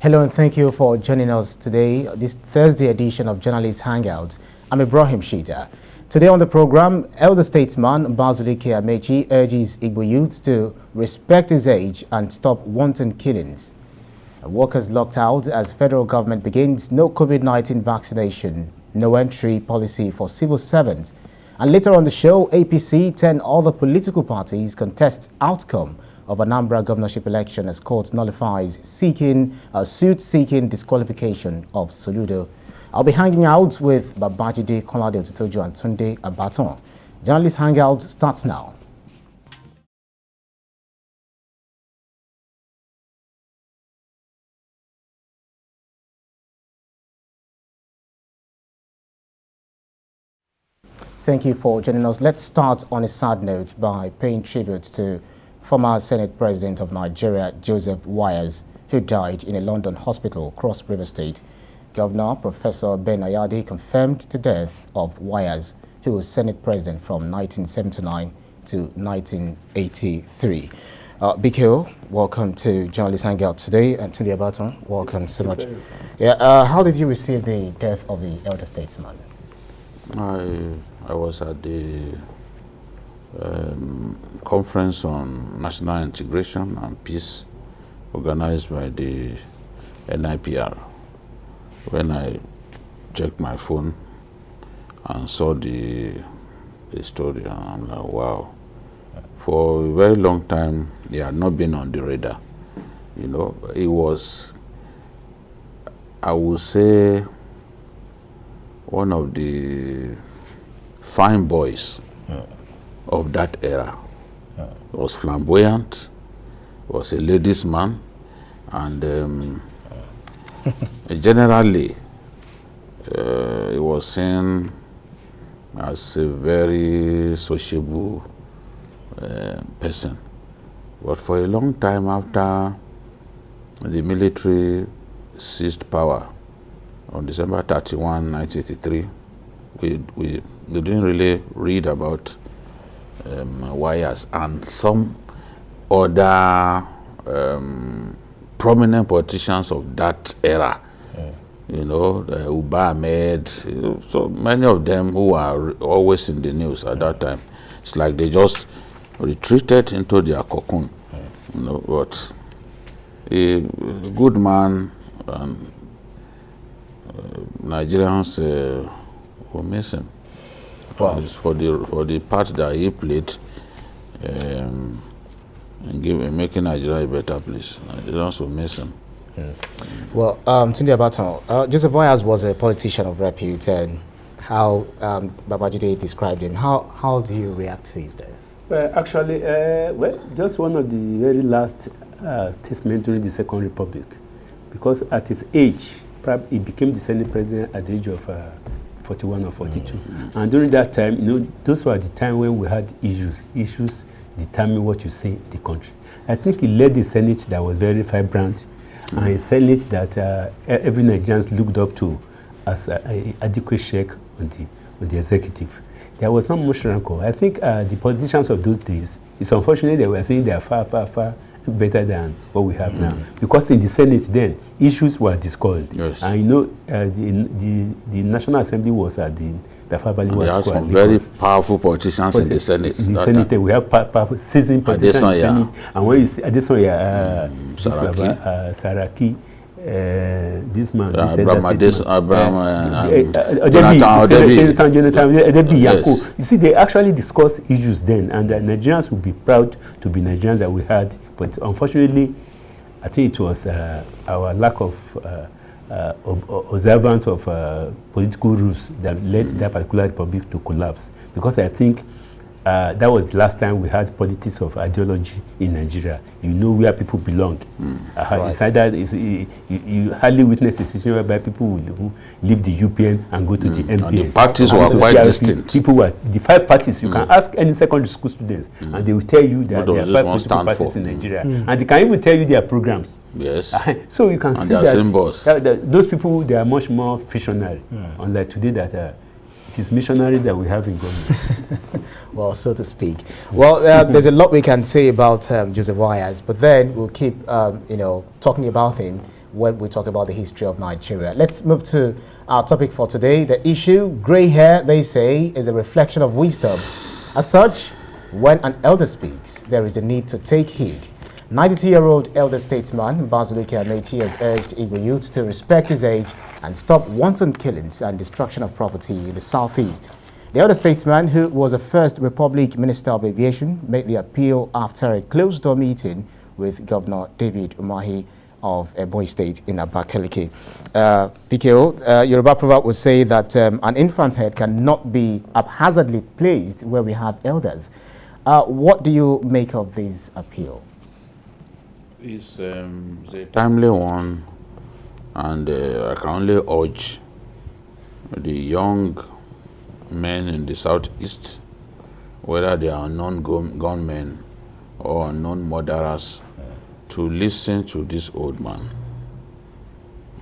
Hello and thank you for joining us today, this Thursday edition of Journalist Hangout. I'm Ibrahim Shita. Today on the program, elder statesman Mbazulike Amaechi urges Igbo youth to respect his age and stop wanton killings. Workers locked out as federal government begins no COVID-19 vaccination, no entry policy for civil servants. And later on the show, APC, 10 other political parties contest outcome of Anambra governorship election as court nullifies suit seeking disqualification of Soludo. I'll be hanging out with Babajide Kolade Otutojo and Tunde Abaton. Journalist Hangout starts now. Thank you for joining us. Let's start on a sad note by paying tribute to former Senate President of Nigeria, Joseph Wires, who died in a London hospital, Cross River State. Governor Professor Ben Ayade confirmed the death of Wires, who was Senate President from 1979 to 1983. Biko, welcome to Journalist Hangout today, and Tunde Abaton, welcome so much. Yeah, how did you receive the death of the elder statesman? I was at the conference on national integration and peace organized by the NIPR. When I checked my phone and saw the story, and I'm like, wow. For a very long time, he had not been on the radar. You know, it was, I would say, one of the fine boys of that era. He was flamboyant, was a ladies' man, and generally he was seen as a very sociable person. But for a long time after the military seized power on December 31, 1983, we didn't really read about Wires and some other prominent politicians of that era. You know, Uba Ahmed, so many of them who are always in the news at that time. It's like they just retreated into their cocoon. You know, but a good man, and Nigerians will miss him. Wow. For the part that he played in making Nigeria a better place. Nigerians will miss him. Well, Tunde Abaton, Joseph Wires was a politician of repute, and how Babajide described him. How do you react to his death? Well, actually, just one of the very last statesmen during the Second Republic, because at his age, he became the Senate President at the age of 41 or 42. And during that time, you know, those were the time when we had issues. Issues determine what you say in the country. I think he led the Senate that was very vibrant, and a Senate that every Nigerian looked up to as an adequate check on the executive. There was not much rancor. I think the politicians of those days, it's unfortunate they were saying they are far, far, far better than what we have now. Because in the Senate then, issues were discussed. Yes. And you know, the National Assembly was at the Tafa Balewa Square. There are some very powerful politicians in the Senate. The Senate, we have powerful, seasoned politicians in the Senate. And when you see Adesanya, Saraki, this man, Jonathan, you see, they actually discussed issues then, and the Nigerians would be proud to be Nigerians that we had. But unfortunately, I think it was our lack of observance of political rules that led that particular republic to collapse. Because I think that was the last time we had politics of ideology in Nigeria. You know where people belong. It's either you hardly witness a situation whereby people will leave the UPN and go to the MPN. And the parties were quite distinct. People were the five parties. You can ask any secondary school students, and they will tell you that there are five political parties in Nigeria, and they can even tell you their programs. Yes. So you can see that those people, they are much more visionary, unlike today that it is missionaries that we have in government. Well, so to speak. Well, there's a lot we can say about Joseph Wires, but then we'll keep, talking about him when we talk about the history of Nigeria. Let's move to our topic for today. The issue, grey hair, they say, is a reflection of wisdom. As such, when an elder speaks, there is a need to take heed. 92-year-old elder statesman Mbazulike Amaechi has urged Igbo youth to respect his age and stop wanton killings and destruction of property in the southeast. The elder statesman, who was the first Republic Minister of Aviation, made the appeal after a closed-door meeting with Governor David Umahi of Ebonyi State in Abakaliki. PKO, Yoruba proverb would say that an infant's head cannot be haphazardly placed where we have elders. What do you make of this appeal? It's a timely one, and I can only urge the young men in the southeast, whether they are non-gunmen or non-murderers, to listen to this old man.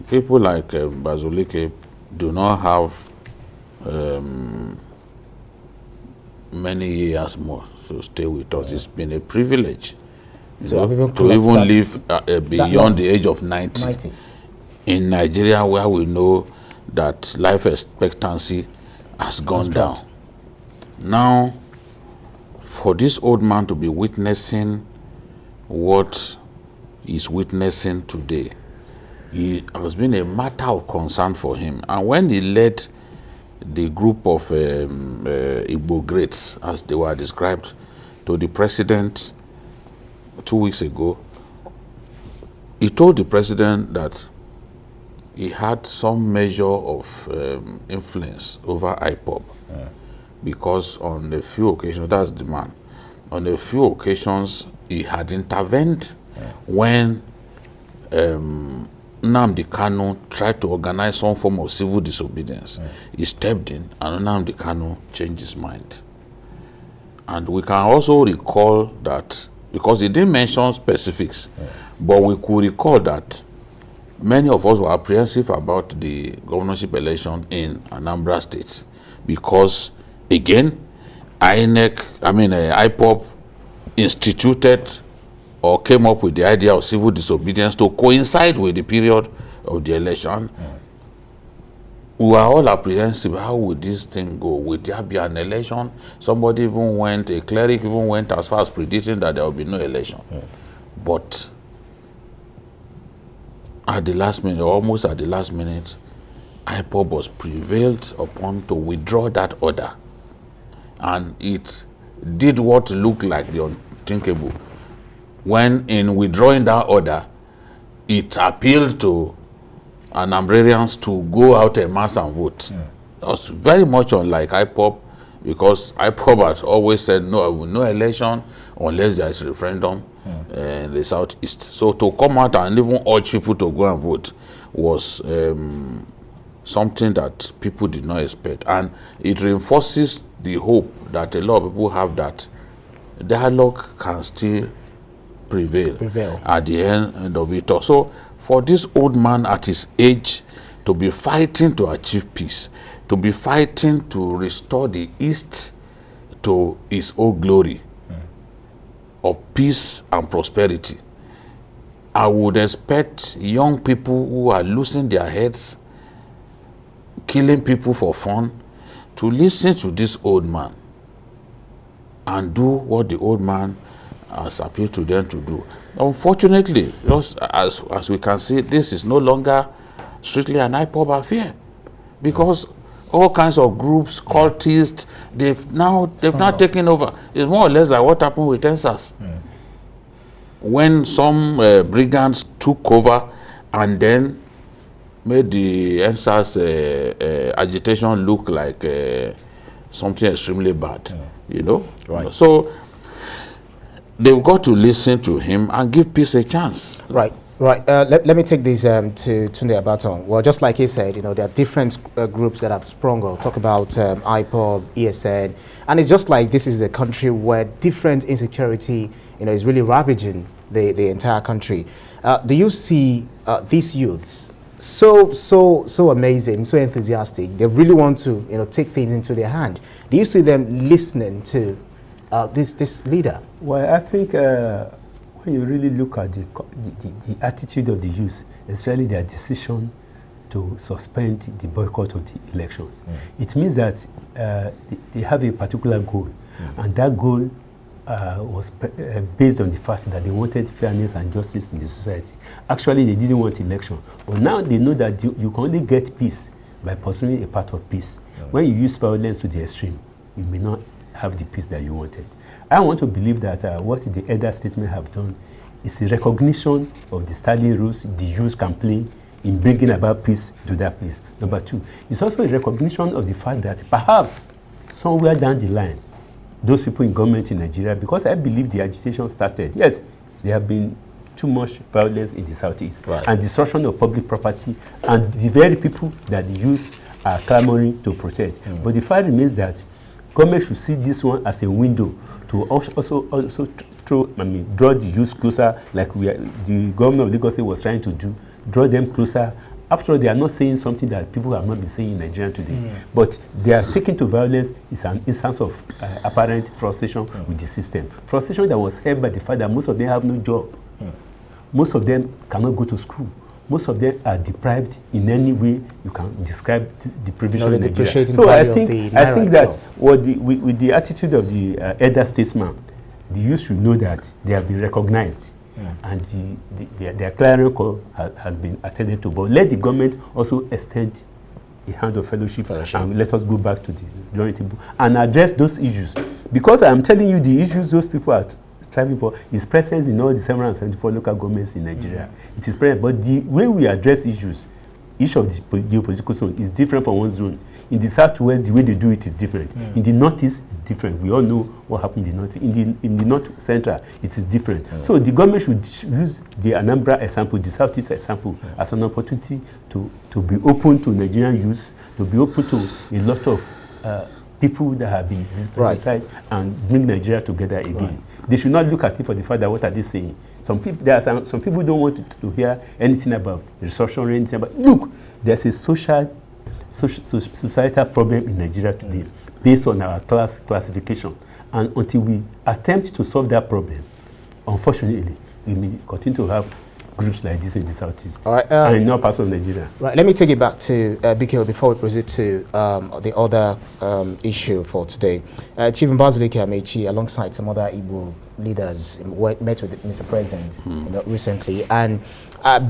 People like Mbazulike do not have many years more to stay with us. It's been a privilege to even live beyond the age of 90 in Nigeria, where we know that life expectancy has gone down. Now, for this old man to be witnessing what he's witnessing today, it has been a matter of concern for him. And when he led the group of Igbo greats, as they were described, to the president 2 weeks ago, he told the president that he had some measure of influence over Ipob, because on a few occasions, that's the man, on a few occasions he had intervened when Nnamdi Kanu tried to organize some form of civil disobedience. He stepped in, and Nnamdi Kanu changed his mind. And we can also recall that, because he didn't mention specifics, but we could recall that many of us were apprehensive about the governorship election in Anambra State, because, again, Ipob instituted or came up with the idea of civil disobedience to coincide with the period of the election. We were all apprehensive. How would this thing go? Would there be an election? A cleric even went as far as predicting that there will be no election. But at the last minute, almost at the last minute, Ipob was prevailed upon to withdraw that order. And it did what looked like the unthinkable. When in withdrawing that order, it appealed to Anambrarians to go out en masse and vote. That was very much unlike Ipob, because Ipob has always said no election unless there is a referendum in the southeast. So to come out and even urge people to go and vote was something that people did not expect. And it reinforces the hope that a lot of people have that dialogue can still prevail at the end of it. So for this old man at his age to be fighting to achieve peace, to be fighting to restore the East to its old glory of peace and prosperity, I would expect young people who are losing their heads, killing people for fun, to listen to this old man and do what the old man has appealed to them to do. Unfortunately, just as we can see, this is no longer strictly an Ipob affair, because all kinds of groups, cultists, they've now taken over. It's more or less like what happened with EndSARS. When some brigands took over and then made the EndSARS agitation look like something extremely bad, you know? Right. So they've got to listen to him and give peace a chance. Right. Let me take this to Tunde Abaton. Well, just like he said, there are different groups that have sprung up. Talk about Ipob, ESN, and it's just like this is a country where different insecurity, is really ravaging the entire country. Do you see these youths so amazing, so enthusiastic? They really want to, take things into their hand. Do you see them listening to this leader? Well, I think when you really look at the attitude of the youth, especially their decision to suspend the boycott of the elections, it means that they have a particular goal, and that goal was based on the fact that they wanted fairness and justice in the society. Actually, they didn't want election, but now they know that you can only get peace by pursuing a path of peace. When you use violence to the extreme, you may not have the peace that you wanted. I want to believe that what the elder statesmen have done is a recognition of the standing rules the youth can play in bringing about peace to that place. Number two, it's also a recognition of the fact that perhaps somewhere down the line, those people in government in Nigeria, because I believe the agitation started, yes, there have been too much violence in the southeast, and destruction of public property, and the very people that the youth are clamoring to protect. But the fact remains that government should see this one as a window to also draw the youth closer, like the governor of Lagos was trying to do, draw them closer. After all, they are not saying something that people have not been saying in Nigeria today. But they are taking to violence is an instance of apparent frustration with the system. Frustration that was held by the fact that most of them have no job. Most of them cannot go to school. Most of them are deprived in any way you can describe the provision in Nigeria. So I think that with the attitude of the elder statesman, the youth should know that they have been recognized. And their clarion call has been attended to. But let the government also extend a hand of fellowship. And let us go back to the drawing table and address those issues. Because I'm telling you, the issues those people are striving for is present in all the 774 local governments in Nigeria. It is present, but the way we address issues, each of the geopolitical zones is different from one zone. In the southwest, the way they do it is different. In the northeast, it's different. We all know what happened in the north. In the north central, it is different. So the government should use the Anambra example, the southeast example, as an opportunity to be open to Nigerian youth, to be open to a lot of people that have been dissatisfied and bring Nigeria together again. They should not look at it for the fact that what are they saying. Some people, there are some people don't want to hear anything about restructuring or anything about. Look, there's a societal problem in Nigeria today based on our classification, and until we attempt to solve that problem, unfortunately, we may continue to have groups like this in the southeast and in all parts of Nigeria. Right. Let me take it back to BKO before we proceed to the other issue for today. Chief Mbazulike Amaechi, alongside some other Igbo leaders, met with Mr. President recently and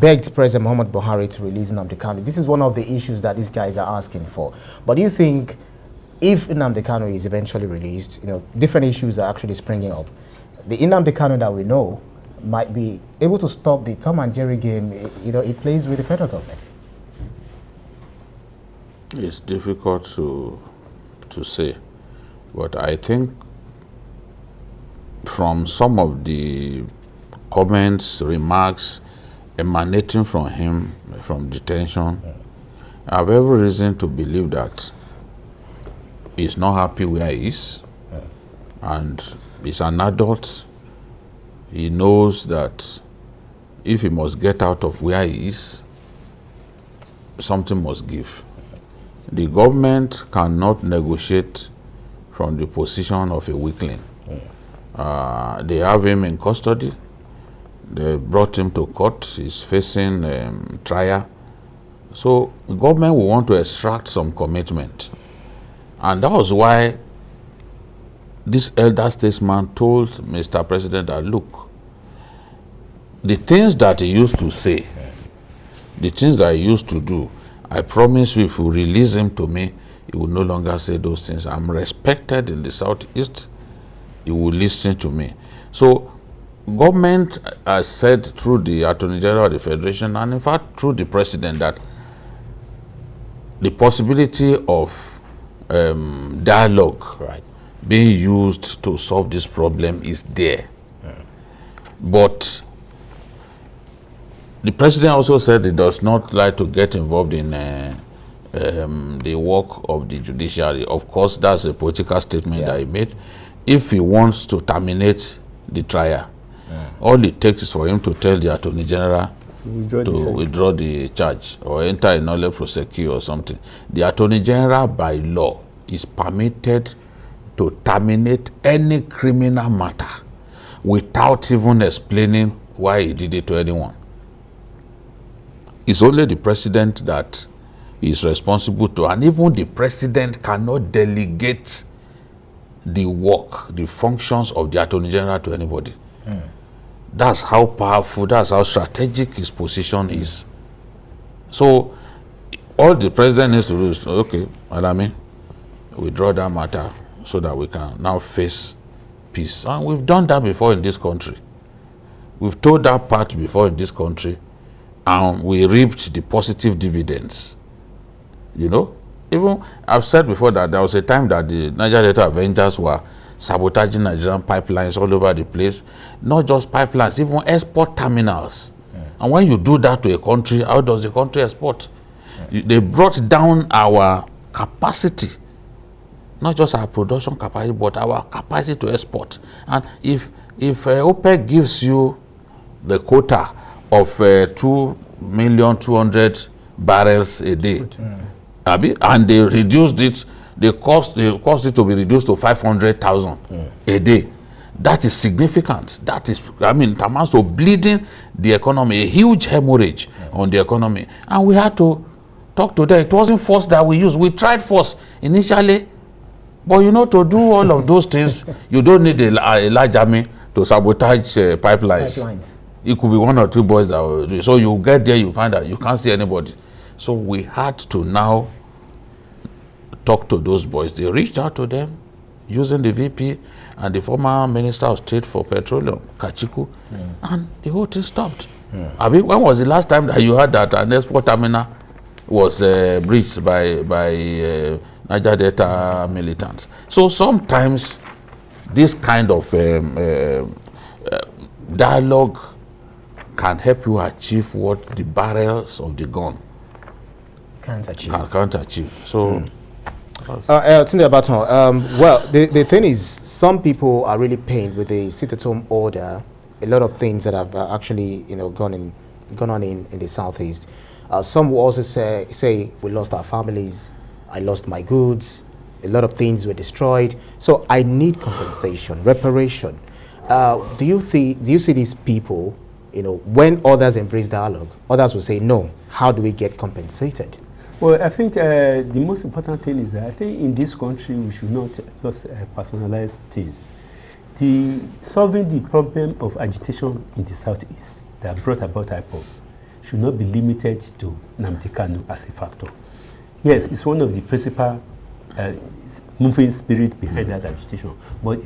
begged President Muhammad Buhari to release Nnamdi Kanu. This is one of the issues that these guys are asking for. But do you think if Nnamdi Kanu is eventually released, different issues are actually springing up? The Nnamdi Kanu that we know might be able to stop the Tom and Jerry game, it plays with the federal government. It's difficult to say, but I think from some of the comments, remarks emanating from him from detention, I have every reason to believe that he's not happy where he is, and he's an adult. He knows that if he must get out of where he is, something must give. The government cannot negotiate from the position of a weakling. They have him in custody. They brought him to court. He's facing trial. So the government will want to extract some commitment. And that was why this elder statesman told Mr. President that, look, the things that he used to say, the things that he used to do, I promise you if you release him to me, he will no longer say those things. I'm respected in the Southeast. He will listen to me. So government has said through the Attorney General of the Federation and in fact through the President that the possibility of dialogue being used to solve this problem is there. But the President also said he does not like to get involved in the work of the judiciary. Of course, that's a political statement that he made. If he wants to terminate the trial, all it takes is for him to tell the Attorney General to withdraw the charge or enter a nolle prosequi or something. The Attorney General, by law, is permitted to terminate any criminal matter without even explaining why he did it to anyone. It's only the president that is responsible to, and even the president cannot delegate the work, the functions of the Attorney General to anybody. That's how powerful, that's how strategic his position is. So all the president needs to do is, okay, Alami, withdraw that matter so that we can now face peace. And we've done that before in this country. We've told that part before in this country, and we reaped the positive dividends. You know, even I've said before that there was a time that the Niger Delta Avengers were sabotaging Nigerian pipelines all over the place. Not just pipelines, even export terminals. And when you do that to a country, how does the country export? They brought down our capacity, not just our production capacity, but our capacity to export. And if OPEC gives you the quota of 2,200,000 barrels a day, and they reduced it, they caused it to be reduced to 500,000 a day. That is significant. That is, I mean, it amounts to bleeding the economy, a huge hemorrhage on the economy. And we had to talk to them. It wasn't force that we used. We tried force initially, but you know, to do all of those things, you don't need a large army to sabotage pipelines. It could be one or two boys that will do it. So you get there, you find that you can't see anybody. So we had to now talk to those boys. They reached out to them using the VP and the former Minister of State for Petroleum, Kachiku, and the whole thing stopped. I mean, when was the last time that you heard that an export terminal was breached by Niger Delta militants? So sometimes this kind of dialogue can help you achieve what the barrels of the gun can't achieve. So, Tunde Abaton, well, the thing is, some people are really pained with the sit-at-home order. A lot of things that have actually, you know, gone on in the southeast. Some will also say we lost our families. I lost my goods. A lot of things were destroyed. So I need compensation, reparation. Do you see these people? You know, when others embrace dialogue, others will say, no, how do we get compensated? Well, I think the most important thing is that I think in this country we should not just personalize things. Solving the problem of agitation in the southeast that brought about Ipob should not be limited to Nnamdi Kanu as a factor. Yes, it's one of the principal moving spirit behind that agitation, but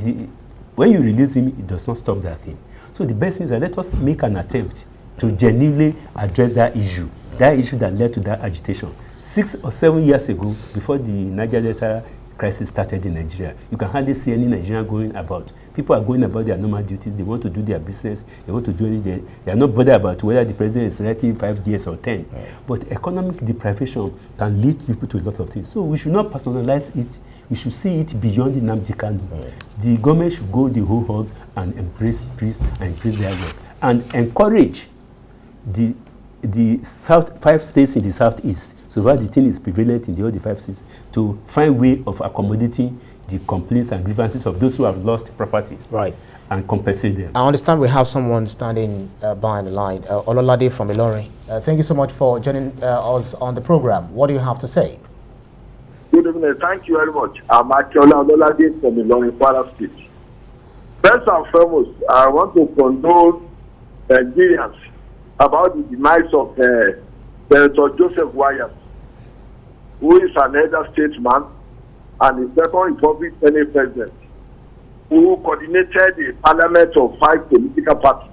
when you release him, it does not stop that thing. So the best thing is that let us make an attempt to genuinely address that issue that led to that agitation. 6 or 7 years ago, before the Niger Delta crisis started in Nigeria, you can hardly see any Nigerian going about. People are going about their normal duties. They want to do their business. They want to do anything. They are not bothered about whether the president is elected 5 years or 10. But economic deprivation can lead people to a lot of things. So we should not personalize it. We should see it beyond the Nnamdi Kanu. The government should go the whole hog and embrace peace and embrace dialogue and encourage the 5 states in the southeast, so that the thing is prevalent in the other 5 states, to find way of accommodating the complaints and grievances of those who have lost properties, right, and compensate them. I understand we have someone standing by the line, Ololade from Ilorin. Thank you so much for joining us on the program. What do you have to say? Good evening. Thank you very much. I'm actually Ololade from Ilorin, Kwara State. First and foremost, I want to condole Nigerians about the demise of Senator Joseph Wayas, who is an elder statesman and the second Republic Senate president, who coordinated the parliament of 5 political parties: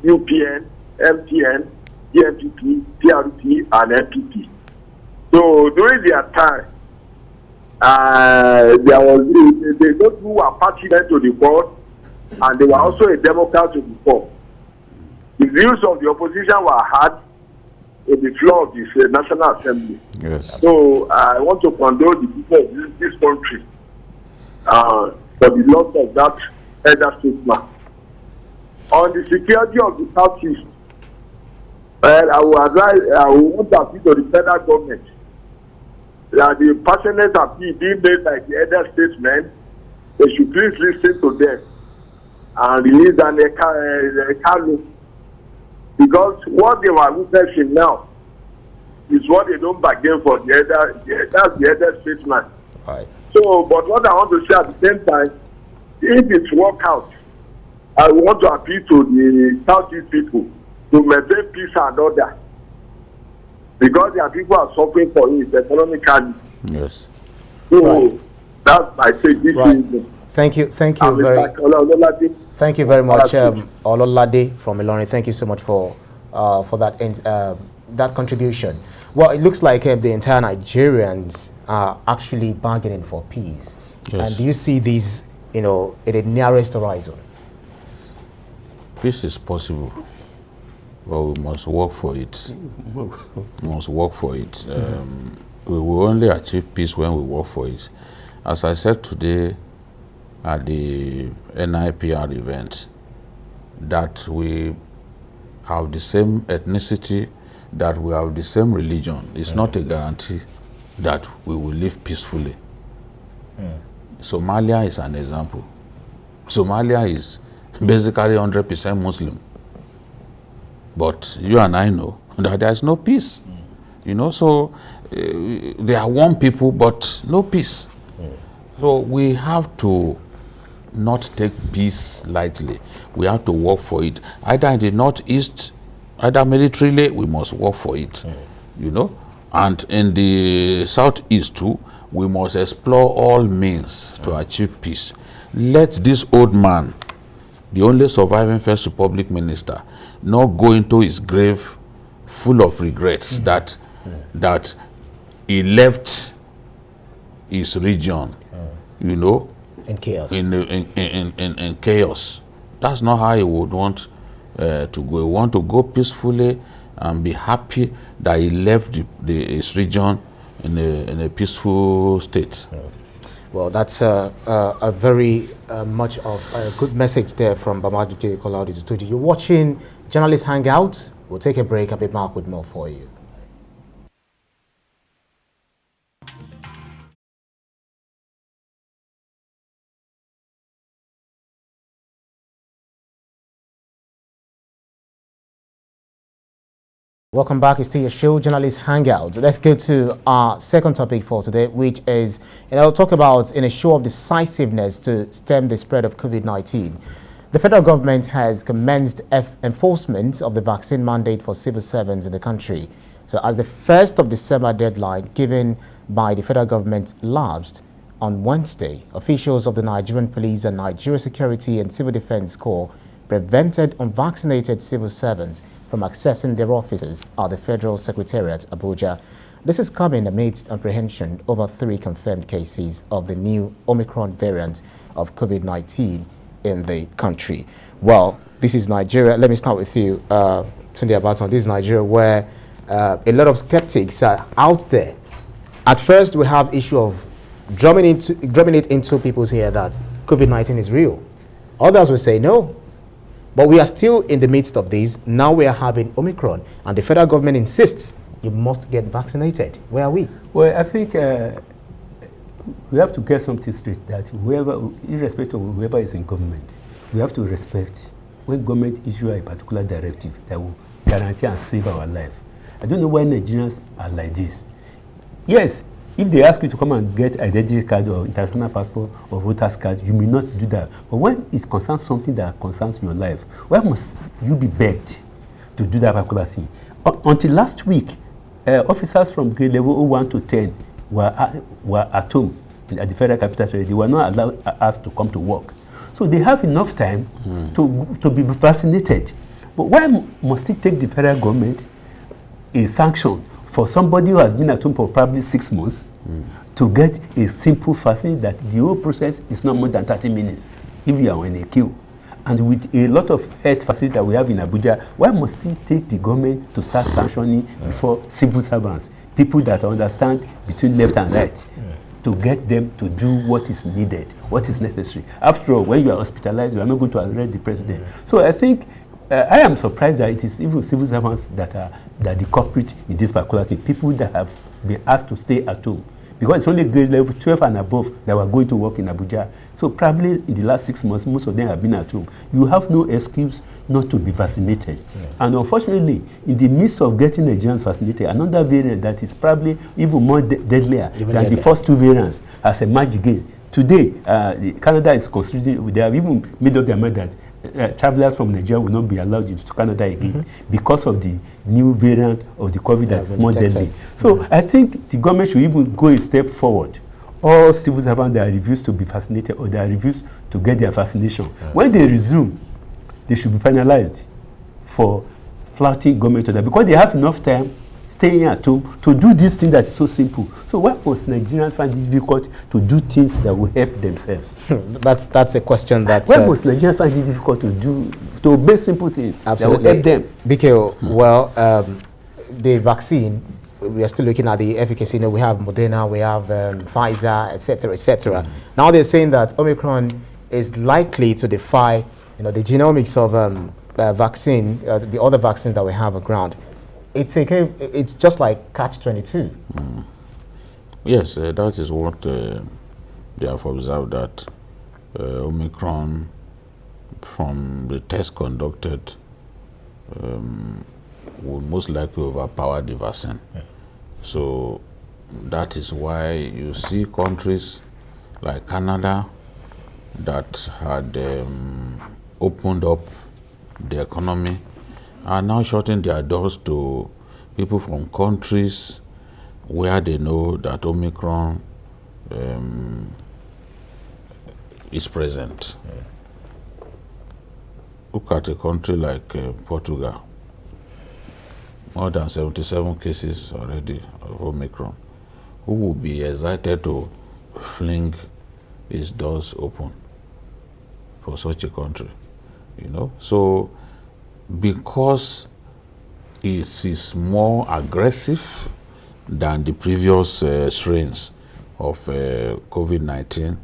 UPN, MPN, DNPP, PRP, and NPP. So during their time, there was those who were party led to the board, and they were also a Democrat to the board. The views of the opposition were heard in the floor of this National Assembly. Yes. So I want to condole the people of this country for the loss of that elder statesman. On the security of the Southeast, I will want to appeal to the federal government that the passionate appeal being made by the elder statesmen, they should please listen to them and release an Ekalu. Because what they were witnessing now is what they don't bargain for. That's the other statement. Right. So, but what I want to say at the same time, if it's work out, I want to appeal to the Southeast people to maintain peace and order. Because their people are suffering for it economically. Yes. So, right. That's my take. Right. Thank you very much, Ololade from Ilorin. Thank you so much for that contribution. Well, it looks like the entire Nigerians are actually bargaining for peace. Yes. And do you see these, in the nearest horizon? Peace is possible, but we must work for it. We must work for it. We will only achieve peace when we work for it. As I said today at the NIPR event, that we have the same ethnicity, that we have the same religion, is not a guarantee that we will live peacefully. Somalia is an example. Somalia is basically 100% Muslim. But you and I know that there is no peace. So they are one people, but no peace. So we have to not take peace lightly. We have to work for it. Either in the northeast, either militarily, we must work for it. And in the southeast too, we must explore all means to achieve peace. Let this old man, the only surviving First Republic minister, not go into his grave full of regrets that he left his region, in chaos. In chaos. That's not how he would want to go. He want to go peacefully and be happy that he left his region in a peaceful state. Well, that's a very much of a good message there from Bamadu Kolaudi studio. You're watching Journalist Hangout. We'll take a break and be back with more for you. Welcome back. It's still your show, Journalist Hangout. Let's go to our second topic for today, which is, I'll talk about in a show of decisiveness to stem the spread of COVID-19. The federal government has commenced enforcement of the vaccine mandate for civil servants in the country. So as the 1st of December deadline given by the federal government lapsed on Wednesday, officials of the Nigerian Police and Nigeria Security and Civil Defense Corps prevented unvaccinated civil servants from accessing their offices at the Federal Secretariat, Abuja. This is coming amidst apprehension over 3 confirmed cases of the new Omicron variant of COVID-19 in the country. Well, this is Nigeria. Let me start with you, Tunde Abaton. This is Nigeria, where a lot of skeptics are out there. At first, we have issue of drumming it into people's ear that COVID-19 is real. Others will say no. But we are still in the midst of this. Now we are having Omicron, and the federal government insists you must get vaccinated. Where are we? Well, I think we have to get something straight, that whoever, irrespective of whoever is in government, we have to respect when government issue a particular directive that will guarantee and save our life. I don't know why Nigerians are like this. Yes, if they ask you to come and get identity card or international passport or voter's card, you may not do that. But when it concerns something that concerns your life, why must you be begged to do that particular thing? Until last week, officers from grade level 01 to 10 were at home at the Federal Capital Territory. They were not allowed asked to come to work. So they have enough time to be vaccinated. But why must it take the federal government a sanction for somebody who has been at home for probably 6 months to get a simple vaccine that the whole process is not more than 30 minutes if you are in a queue? And with a lot of health facilities that we have in Abuja, why must it take the government to start sanctioning before civil servants, people that understand between left and right, to get them to do what is needed, what is necessary? After all, when you are hospitalized, you are not going to arrest the president. So I think I am surprised that it is even civil servants that are the culprit in this particular thing. People that have been asked to stay at home because it's only grade level 12 and above that were going to work in Abuja. So probably in the last 6 months, most of them have been at home. You have no excuse not to be vaccinated. And unfortunately, in the midst of getting Nigerians vaccinated, another variant that is probably even more deadlier than the first two variants has emerged again. Today, Canada is considering, they have even made up their mind that travelers from Nigeria will not be allowed into Canada again because of the new variant of the COVID that is more deadly. So I think the government should even go a step forward. All civil servants that refuse to be vaccinated or that refuse to get their vaccination, when they resume, they should be penalized for flouting government order because they have enough time staying at home to do this thing that is so simple. So why must Nigerians find it difficult to do things that will help themselves? That's a question that... Why must Nigerians find it difficult to obey simple things that will help them? BK, well, the vaccine, we are still looking at the efficacy. You know, we have Moderna, we have Pfizer, etc., etc. Now they're saying that Omicron is likely to defy, you know, the genomics of vaccine, the other vaccines that we have around. It's just like catch-22. Yes, that is what they have observed, that Omicron, from the test conducted, will most likely overpower the vaccine. So that is why you see countries like Canada that had opened up the economy are now shutting their doors to people from countries where they know that Omicron is present. Look at a country like Portugal. More than 77 cases already of Omicron. Who would be excited to fling its doors open for such a country? You know, so because it is more aggressive than the previous strains of COVID-19,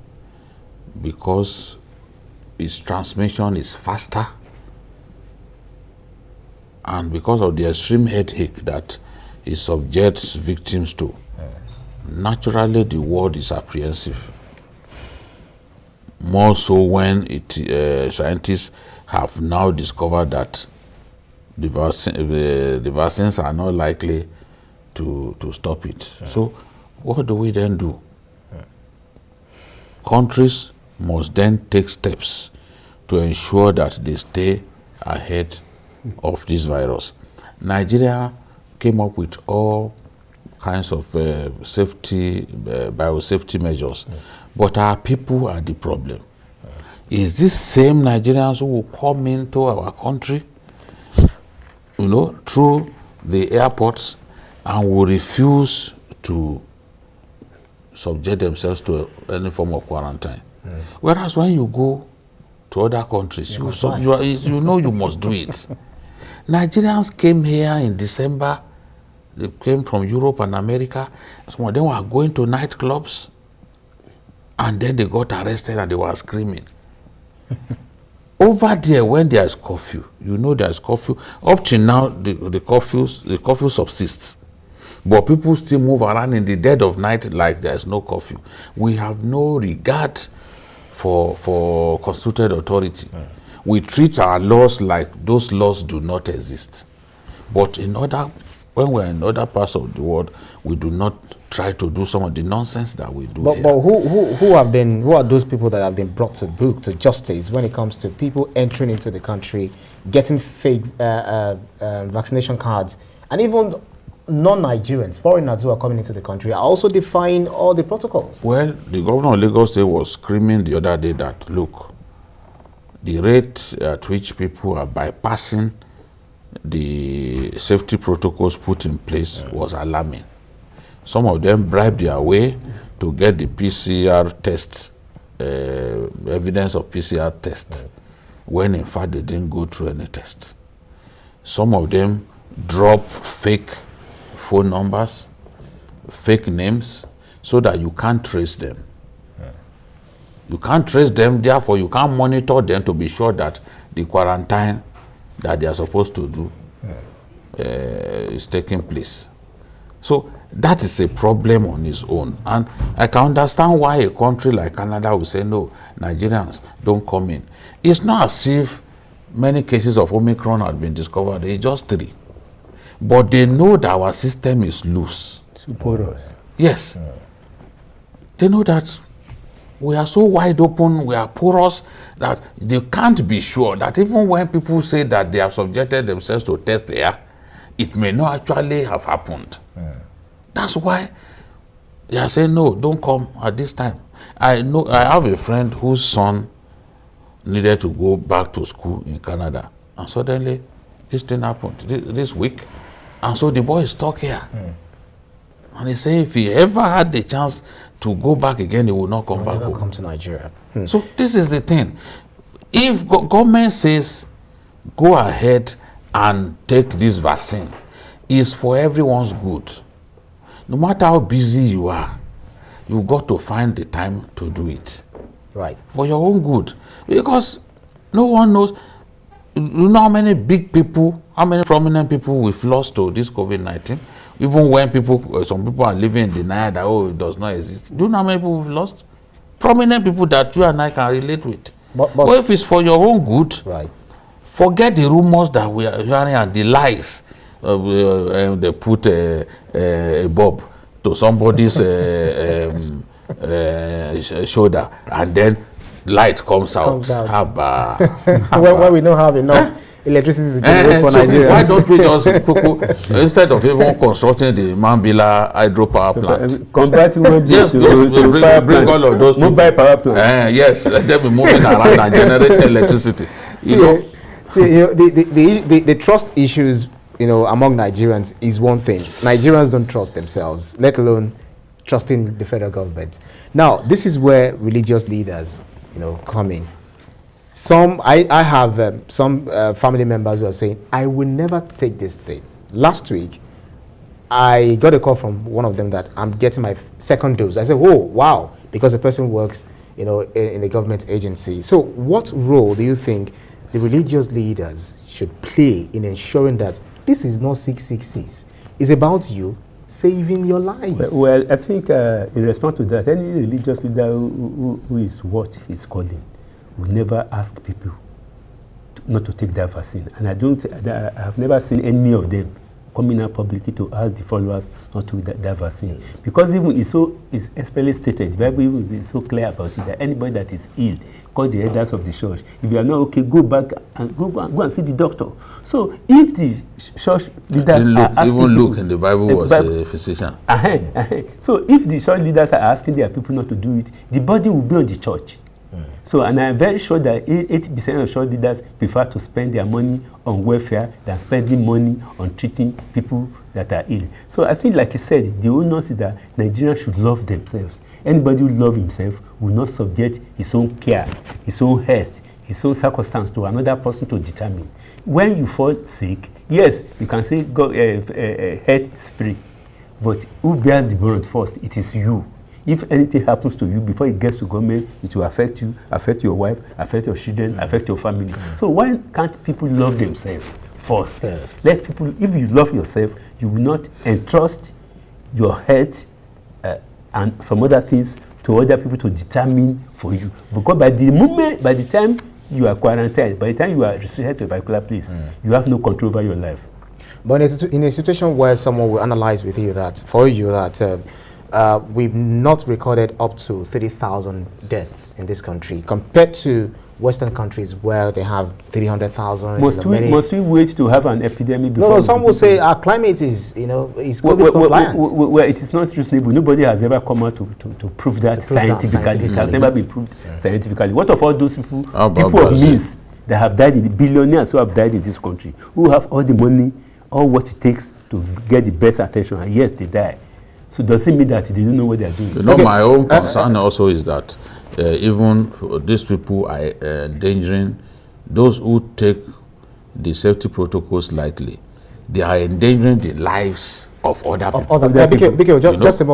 because its transmission is faster, and because of the extreme headache that it subjects victims to, naturally the world is apprehensive. More so when scientists have now discovered that the vaccines are not likely to stop it. So what do we then do? Countries must then take steps to ensure that they stay ahead of this virus. Nigeria came up with all kinds of biosafety measures, but our people are the problem. Is this same Nigerians who will come into our country, you know, through the airports and will refuse to subject themselves to any form of quarantine? Whereas when you go to other countries, you know you must do it. Nigerians came here in December. They came from Europe and America. Some of them were going to nightclubs, and then they got arrested and they were screaming. Over there, when there is curfew, you know there is curfew. Up till now, the curfew subsists. But people still move around in the dead of night like there is no curfew. We have no regard for constituted authority. We treat our laws like those laws do not exist. But when we're in other parts of the world, we do not try to do some of the nonsense that we do. But who are those people that have been brought to book, to justice, when it comes to people entering into the country, getting fake vaccination cards, and even non-Nigerians, foreigners who are coming into the country, are also defying all the protocols? Well, the governor of Lagos State was screaming the other day that, look, the rate at which people are bypassing the safety protocols put in place was alarming. Some of them bribed their way to get the PCR test, evidence of PCR test, when in fact they didn't go through any test. Some of them drop fake phone numbers, fake names, so that you can't trace them. You can't trace them, therefore you can't monitor them to be sure that the quarantine that they are supposed to do is taking place. So that is a problem on its own. And I can understand why a country like Canada will say, no, Nigerians don't come in. It's not as if many cases of Omicron had been discovered. It's just 3. But they know that our system is loose. To porous. Yes. They know that we are so wide open, we are porous, that they can't be sure that even when people say that they have subjected themselves to test air, it may not actually have happened. That's why they are saying, no, don't come at this time. I have a friend whose son needed to go back to school in Canada. And suddenly, this thing happened this week. And so the boy is stuck here. And he said if he ever had the chance to go back again, he will not come back home. Come to Nigeria. So this is the thing. If government says, go ahead and take this vaccine, it's for everyone's good. No matter how busy you are, you've got to find the time to do it. Right. For your own good. Because no one knows. You know how many big people, how many prominent people we've lost to this COVID-19? Even when some people are living in denial that, oh, it does not exist. Do you know how many people we've lost? Prominent people that you and I can relate with. But if it's for your own good, right, forget the rumors that we are hearing and the lies. They put a Ipob to somebody's shoulder, and then light comes out. When we don't have enough electricity to generate for Nigeria. Why don't we just, instead of even constructing the Mambila hydropower plant, convert to bring all of those mobile power plant. Yes, let them be moving around and generating electricity. The trust issues, among Nigerians is one thing. Nigerians don't trust themselves, let alone trusting the federal government. Now, this is where religious leaders, come in. I have some family members who are saying, I will never take this thing. Last week, I got a call from one of them that I'm getting my second dose. I said, oh, wow, because the person works, in a government agency. So what role do you think the religious leaders should play in ensuring that this is not 666? It's about you saving your lives. Well, I think in response to that, any religious leader who is what he's calling will never ask people not to take that vaccine. And I have never seen any of them coming out publicly to ask the followers not to take that vaccine. Because even it's especially stated, the Bible is so clear about it, that anybody that is ill, call the elders of the church. If you are not okay, go back and go and see the doctor. So if the church leaders are asking even Luke in the Bible was a physician. So if the church leaders are asking their people not to do it, the body will be on the church. So, and I'm very sure that 80% of church leaders prefer to spend their money on welfare than spending money on treating people that are ill. So I think, like you said, the onus is that Nigerians should love themselves. Anybody who loves himself will not subject his own care, his own health, his own circumstance to another person to determine. When you fall sick, yes, you can say health is free, but who bears the burden first? It is you. If anything happens to you before it gets to government, it will affect you, affect your wife, affect your children, affect your family. So why can't people love themselves first? Yes. Let people, if you love yourself, you will not entrust your health and some other things to other people to determine for you. Because by the time you are quarantined, by the time you are restricted to a particular place, you have no control over your life. But in a situation where someone will analyze with you that, we've not recorded up to 30,000 deaths in this country compared to Western countries where they have 300,000. Must we wait to have an epidemic before? No, some will say our climate is, is COVID compliant. Well, it is not reasonable. Nobody has ever come out to prove that scientifically. It has never been proved scientifically. What of all those people of means that have died, the billionaires who have died in this country, who have all the money, all what it takes to get the best attention, and yes, they die. So does it mean that they don't know what they are doing? My own concern also is that even these people are endangering those who take the safety protocols lightly. They are endangering the lives of other people. Just a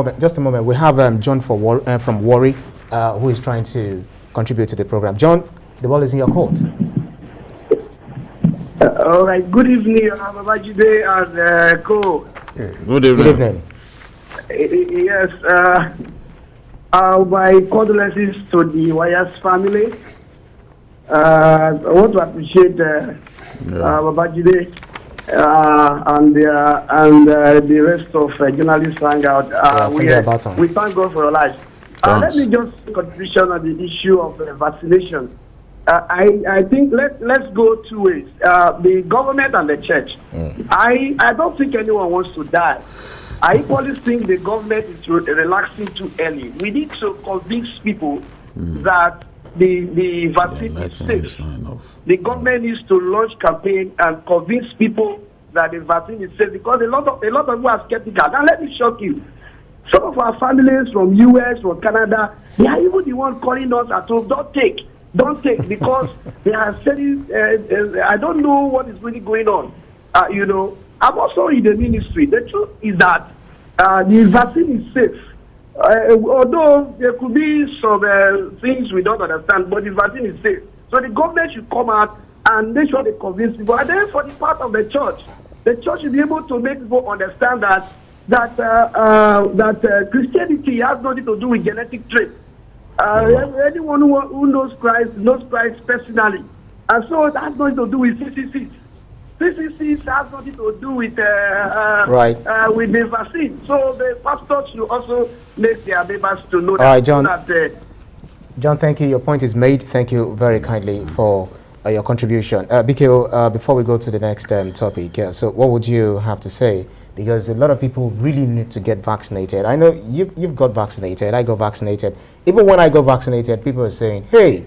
moment. We have John from Warri who is trying to contribute to the program. John, the ball is in your court. All right. Good evening, Babajide and Co. Good evening. Yes, my condolences to the Wires family. I want to appreciate Babajide and the rest of journalists Hangout. We thank God for your life. Let me just contribution on the issue of vaccination. I think let's go two ways. The government and the church. I don't think anyone wants to die. I equally think the government is relaxing too early. We need to convince people that the vaccine is safe. The government needs to launch campaign and convince people that the vaccine is safe, because a lot of people are skeptical. Now let me shock you. Some of our families from US, from Canada, they are even the ones calling us at home, don't take, because they are saying, I don't know what is really going on. I'm also in the ministry. The truth is that the vaccine is safe. Although there could be some things we don't understand, but the vaccine is safe. So the government should come out and make sure they convince people. And then for the part of the church should be able to make people understand that Christianity has nothing to do with genetic traits. Anyone who knows Christ personally, and so it has nothing to do with CCC. CCC has nothing to do with with the vaccine. So the pastors should also make their neighbors to know that. All right, John. John, thank you. Your point is made. Thank you very kindly for your contribution. Biko, before we go to the next topic, so what would you have to say? Because a lot of people really need to get vaccinated. I know you've got vaccinated. I got vaccinated. Even when I got vaccinated, people are saying, hey,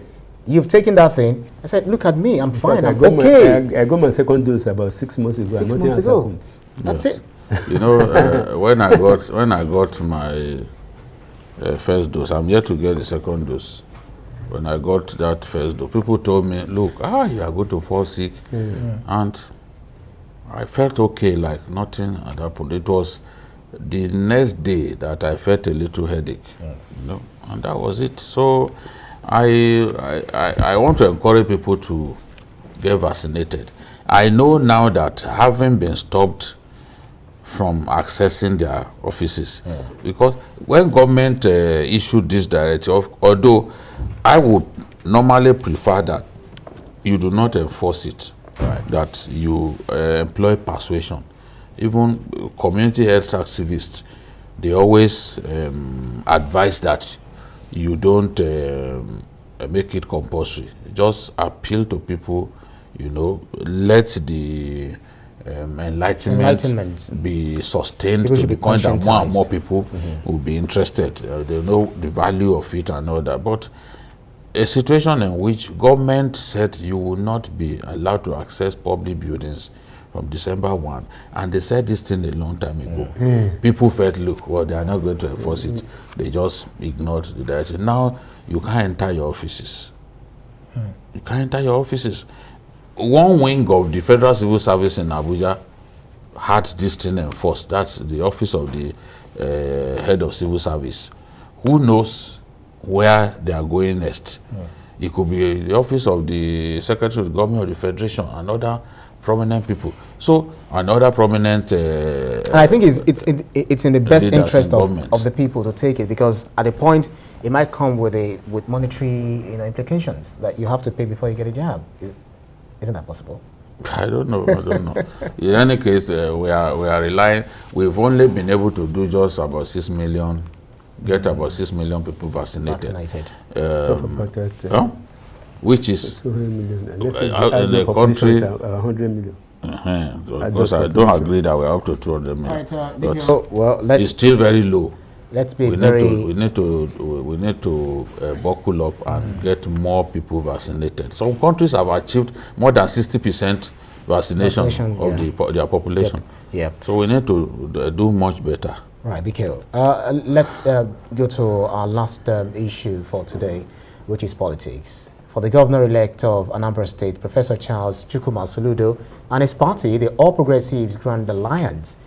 you've taken that thing. I said, look at me, I'm fine, I'm okay. I got my second dose about 6 months ago. 6 months ago. That's it. You know, when I got my first dose, I'm yet to get the second dose. When I got that first dose, people told me, look, you are going to fall sick. And I felt okay, like nothing at that point. It was the next day that I felt a little headache, and that was it. So I want to encourage people to get vaccinated. I know now that having been stopped from accessing their offices, because when government issued this directive, although I would normally prefer that you do not enforce it, that you employ persuasion. Even community health activists, they always advise that you don't make it compulsory. Just appeal to people, let the enlightenment be sustained to the point that more and more people will be interested. They know the value of it and all that. But a situation in which government said you will not be allowed to access public buildings from December 1, and they said this thing a long time ago. People felt, look, well, they are not going to enforce it. They just ignored the directive. Now, you can't enter your offices. You can't enter your offices. One wing of the Federal Civil Service in Abuja had this thing enforced. That's the office of the head of civil service. Who knows where they are going next? It could be the office of the Secretary of the Government of the Federation and other prominent people. So another prominent. I think it's in the best interest of the people to take it, because at a point it might come with monetary implications that you have to pay before you get a job. Isn't that possible? I don't know. In any case, we are relying. We've only been able to do just about 6 million. Get about 6 million people vaccinated. Which is 200 million. In the country 100 million. Because I don't agree that we're up to 200 million. Right, it's still very low. Let's be we need to buckle up and get more people vaccinated. Some countries have achieved more than 60% vaccination of their population. Yep. So we need to do much better. Right, Biko. Let's go to our last issue for today, which is politics. For the governor-elect of Anambra State, Professor Charles Chukwuma Soludo, and his party, the All Progressives Grand Alliance,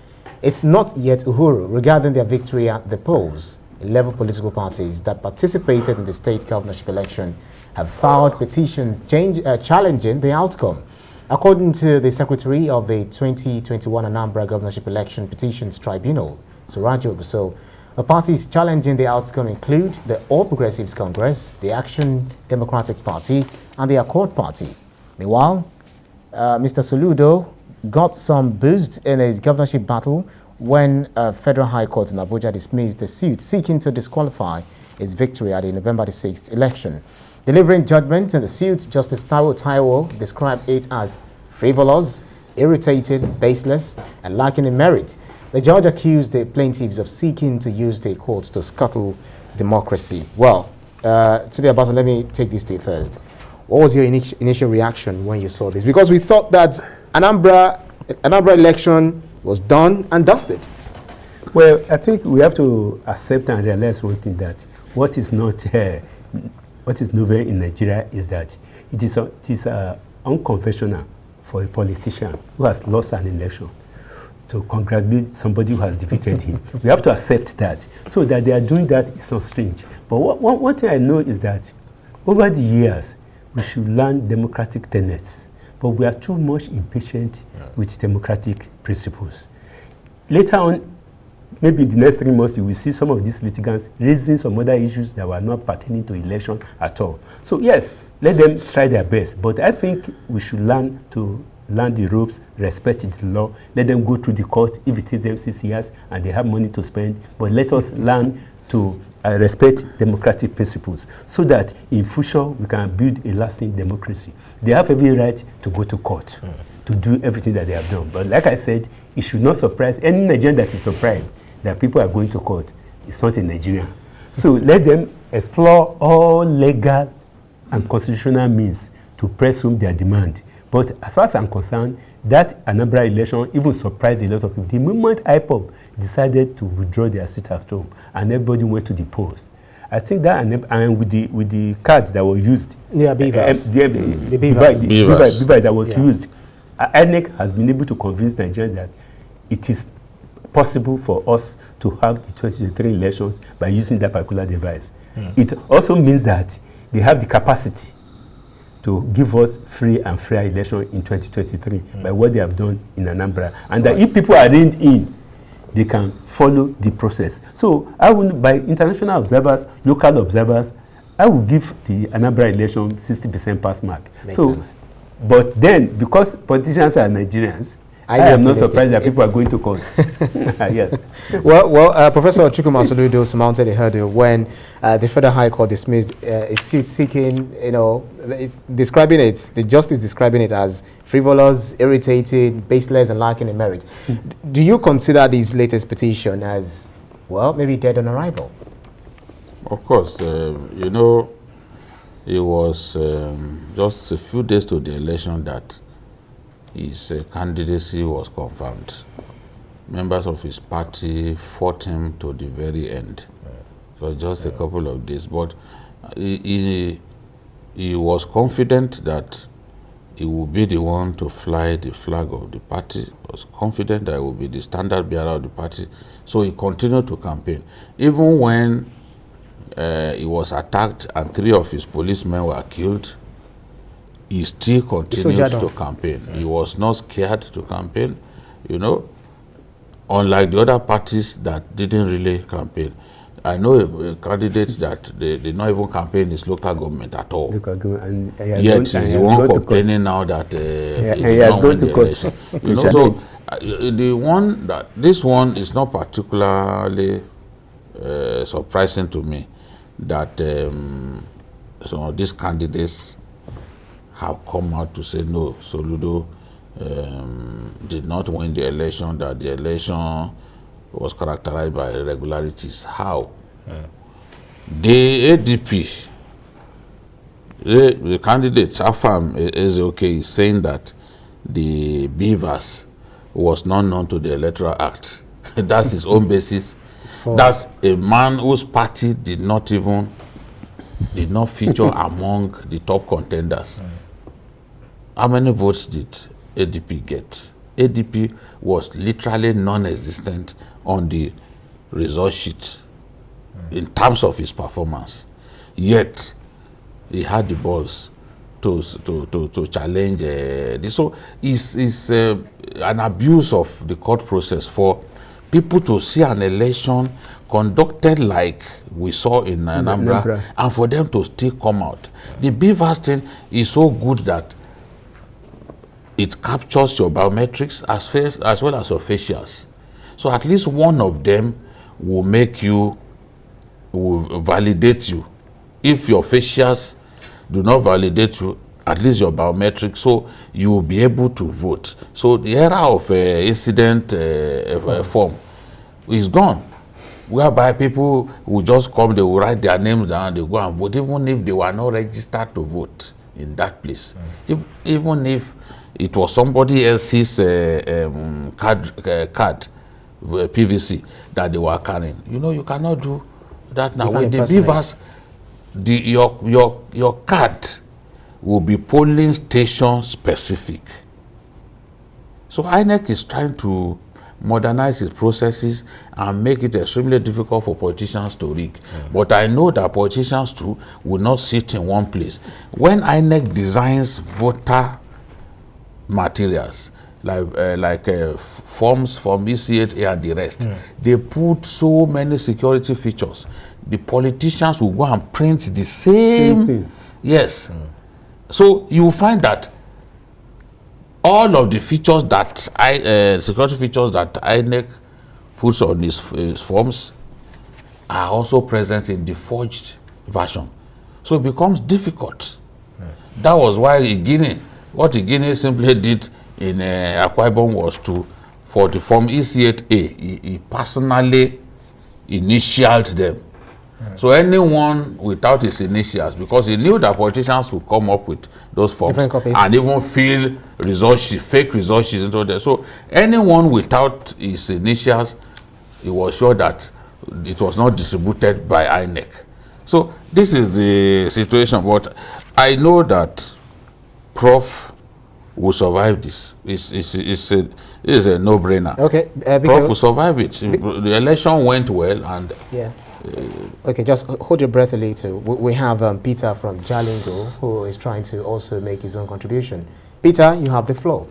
it's not yet Uhuru regarding their victory at the polls. 11 political parties that participated in the state governorship election have filed petitions challenging the outcome. According to the secretary of the 2021 Anambra Governorship Election Petitions Tribunal, Surajo. So the parties challenging the outcome include the All Progressives Congress, the Action Democratic Party, and the Accord Party. Meanwhile, Mr. Soludo got some boost in his governorship battle when Federal High Court in Abuja dismissed the suit seeking to disqualify his victory at the November 6th election. Delivering judgment in the suit, Justice Taiwo described it as frivolous, irritating, baseless, and lacking in merit. The judge accused the plaintiffs of seeking to use the courts to scuttle democracy. Well, today, Abato, let me take this to you first. What was your initial reaction when you saw this? Because we thought that Anambra election was done and dusted. Well, I think we have to accept and realize one thing, that what is novel in Nigeria is that it is unconventional for a politician who has lost an election to congratulate somebody who has defeated him. We have to accept that. So that they are doing that is not strange. But one thing I know is that over the years, we should learn democratic tenets. But we are too much impatient with democratic principles. Later on, maybe in the next 3 months, you will see some of these litigants raising some other issues that were not pertaining to election at all. So yes, let them try their best. But I think we should learn the ropes, respect the law, let them go through the court if it takes them 6 years and they have money to spend. But let us learn to respect democratic principles so that in future we can build a lasting democracy. They have every right to go to court to do everything that they have done. But like I said, it should not surprise any Nigerian that is surprised that people are going to court. It's not a Nigerian. So let them explore all legal and constitutional means to press home their demand. But as far as I'm concerned, that Anambra election even surprised a lot of people. The moment Ipob decided to withdraw their seat at home and everybody went to the polls, I think that, and with the cards that were used, Beavers. The Beavers that was used, INEC has been able to convince Nigerians that it is possible for us to have the 2023 elections by using that particular device. It also means that they have the capacity to give us free and fair election in 2023 by what they have done in Anambra. And that if people are reined in, they can follow the process. So I would, by international observers, local observers, I will give the Anambra election 60% pass mark. Makes sense. But then, because politicians are Nigerians, I am not surprised that people are going to court. Yes. Well, Professor Chukwuma Soludo surmounted a hurdle when the Federal High Court dismissed a suit seeking, the justice describing it as frivolous, irritating, baseless, and lacking in merit. Do you consider this latest petition as, well, maybe dead on arrival? Of course. It was just a few days to the election that his candidacy was confirmed. Members of his party fought him to the very end. So just a couple of days. But he was confident that he would be the one to fly the flag of the party. He was confident that he would be the standard bearer of the party. So he continued to campaign. Even when he was attacked and 3 of his policemen were killed, he still continues to campaign. He was not scared to campaign, unlike the other parties that didn't really campaign. I know a candidate that they did not even campaign his local government at all. Yet he's the one complaining now that he has gone to court. This one is not particularly surprising to me that some of these candidates have come out to say no, Soludo did not win the election, that the election was characterized by irregularities. How? The ADP, the candidate, Afam Ezeoke, is saying that the Beavers was not known to the Electoral Act. That's his own basis. That's a man whose party did not feature among the top contenders. How many votes did ADP get? ADP was literally non-existent on the result sheet in terms of his performance. Yet, he had the balls to challenge this. So, it's an abuse of the court process for people to see an election conducted like we saw in Anambra, and for them to still come out. The BVAS thing is so good that it captures your biometrics as well as your facials. So at least one of them will validate you. If your facials do not validate you, at least your biometrics, so you will be able to vote. So the era of incident form is gone, whereby people will just come, they will write their names down, they go and vote, even if they were not registered to vote in that place. Even if it was somebody else's card, PVC, that they were carrying. You know, you cannot do that now. When the BVAS, your card will be polling station specific. So INEC is trying to modernize its processes and make it extremely difficult for politicians to rig. But I know that politicians too will not sit in one place. When INEC designs voter materials, like forms from EC8A and the rest, they put so many security features. The politicians will go and print the same thing. Yes. So you find that all of the features that security features that INEC puts on his forms are also present in the forged version. So it becomes difficult. That was why what Guinea simply did in Akwa Ibom was for the form EC8A, he personally initialed them. So anyone without his initials, because he knew that politicians would come up with those forms and even fill fake results into there. So anyone without his initials, he was sure that it was not distributed by INEC. So this is the situation, but I know that Prof will survive this. It's a no-brainer. Okay, Prof will survive it. The election went well, and okay, just hold your breath a little. We have Peter from Jalingo who is trying to also make his own contribution. Peter, you have the floor.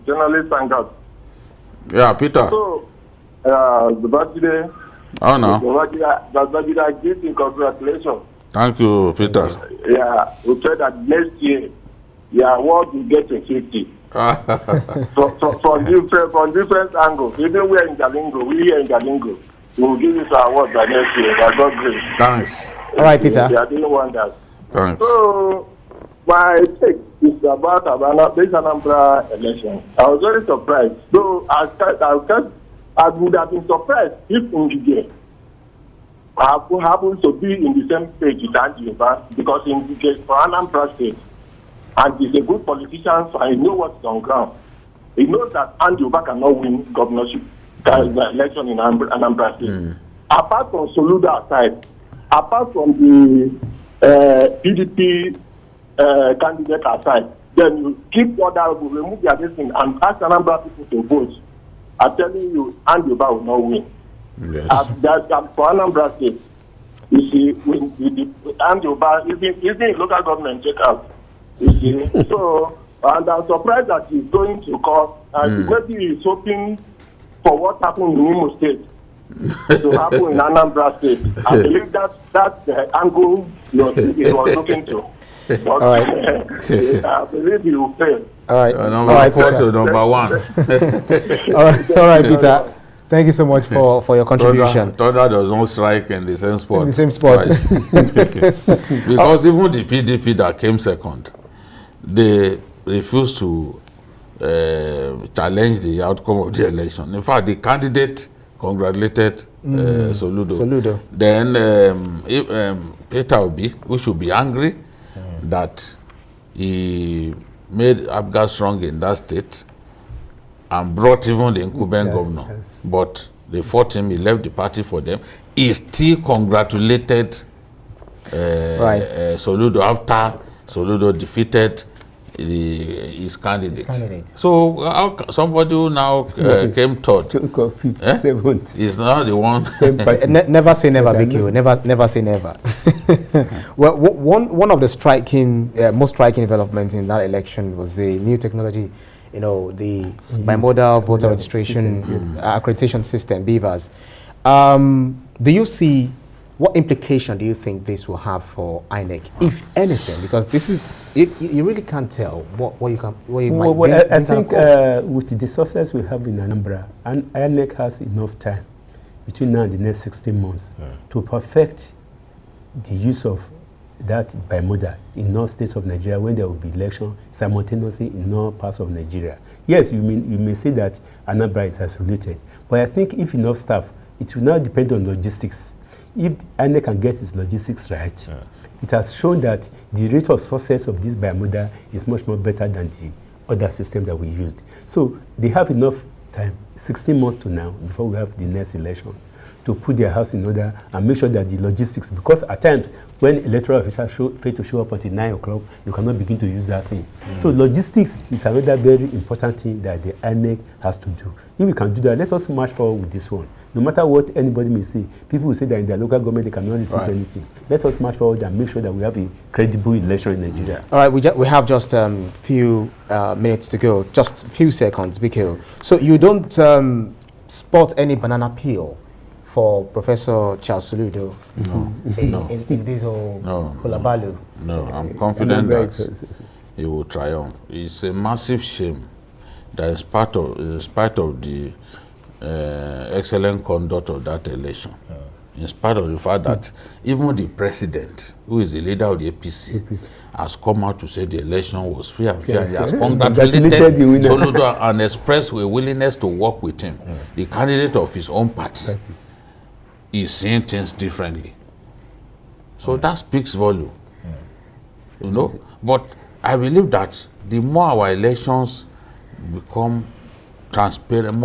Journalist Hangout. Yeah, Peter. So, the birthday. Oh no. The birthday, gives you congratulations. Thank you, Peter. Yeah, we said that next year, your award will get a 50. so from different angles. Even we are in Jalingo, we will give this award by next year. By God's grace. Thanks. All right, Peter. Yeah, I didn't want that. Thanks. So, my take is about this Anambra election. I was very surprised. So, I would have been surprised if Ngige happens to be in the same stage with Andy Yoruba, because Ngige for Anambra State, and he's a good politician, so I know what's on ground. He knows that Andy Yoruba cannot win governorship election in Anambra State. Apart from Soludo aside, apart from the PDP candidate aside, then you keep order, remove their destiny, and ask Anambra people to vote. I'm telling you, Andy Yoruba will not win. Yes. For Anambra State, you see, when Andy Yoruba, even local government check out. You see, so, and I'm surprised that he's going to court, and maybe he's hoping for what happened in Imo State to happen in Anambra State. I believe that's the angle he was looking to. But, all right. I believe he will fail. All right. Number 4 to number 1. all right, Peter. Thank you so much for your contribution. Thunder does not strike in the same spot. In the same spot. Because even the PDP that came second, they refused to challenge the outcome of the election. In fact, the candidate congratulated Soludo. Then Peter Obi, who should be angry that he made Abga strong in that state and brought even the incumbent governor. Yes. But they fought him, he left the party for them. He still congratulated Soludo after Soludo defeated his candidate. So somebody who now came third, 57th, is now the one. Never say never, BQ. Never say never. Well, one of the most striking developments in that election was the new technology you know, the bimodal voter registration accreditation system, BVAS. Do you see, what implication do you think this will have for INEC, if anything? Because this is, you really can't tell what you might bring. I think with the success we have in Anambra, and INEC has enough time between now and the next 16 months to perfect the use of that bimodal in all states of Nigeria when there will be election simultaneously in all parts of Nigeria. Yes, you may say that Anambra is isolated, but I think if enough staff, it will now depend on logistics. If INEC can get its logistics right, it has shown that the rate of success of this bimodal is much more better than the other system that we used. So they have enough time, 16 months to now, before we have the next election, to put their house in order and make sure that the logistics, because at times when electoral officials fail to show up until 9 o'clock, you cannot begin to use that thing. So logistics is another very important thing that the INEC has to do. If we can do that, let us march forward with this one. No matter what anybody may say, people will say that in their local government they cannot receive anything. Let us march forward and make sure that we have a credible election in Nigeria. All right, we have just a few minutes to go, just a few seconds, Biko. So you don't spot any banana peel for Professor Charles Soludo in this whole Kulabalu? No, I'm confident that he will triumph. It's a massive shame that in spite of the excellent conduct of that election, in spite of the fact that even the president, who is the leader of the APC, has come out to say the election was free and fair. He has congratulated Soludo and expressed a willingness to work with him. The candidate of his own party is seeing things differently. So that speaks volume. You know, but I believe that the more our elections become transparent,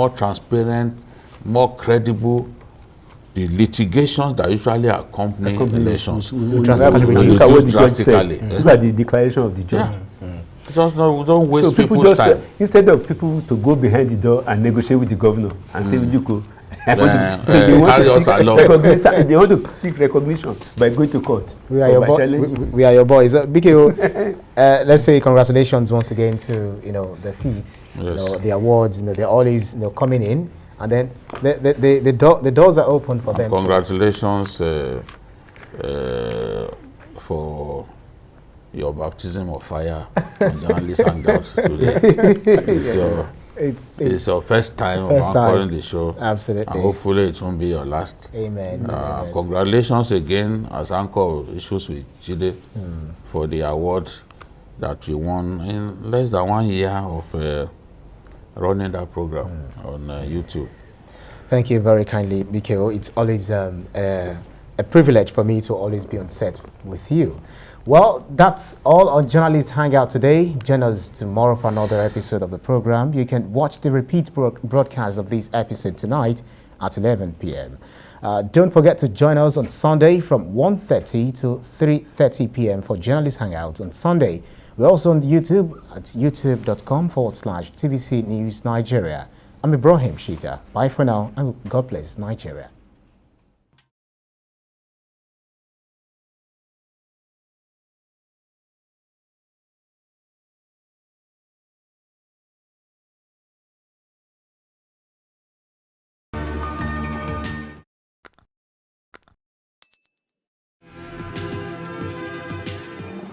more credible, the litigations that usually accompany elections will reduce drastically. Look at the declaration of the judge. Just don't waste people's time. Instead of people to go behind the door and negotiate with the governor and say, so they want to seek recognition by going to court. We are your boys. BKO, let's say congratulations once again to the feat, the awards. They're always coming in, and then the doors are open for them. Congratulations for your baptism of fire on Journalist Hangout today. It's your first time on the show. Absolutely. And hopefully it won't be your last. Amen. Amen. Congratulations again as anchor of Issues with Jide for the award that we won in less than 1 year of running that program on YouTube. Thank you very kindly, BKO. It's always a privilege for me to always be on set with you. Well, that's all on Journalist Hangout today. Join us tomorrow for another episode of the program. You can watch the repeat broadcast of this episode tonight at 11 p.m. Don't forget to join us on Sunday from 1:30 to 3:30 p.m. for Journalist Hangout on Sunday. We're also on YouTube at youtube.com/TVC News Nigeria. I'm Ibrahim Shita. Bye for now, and God bless Nigeria.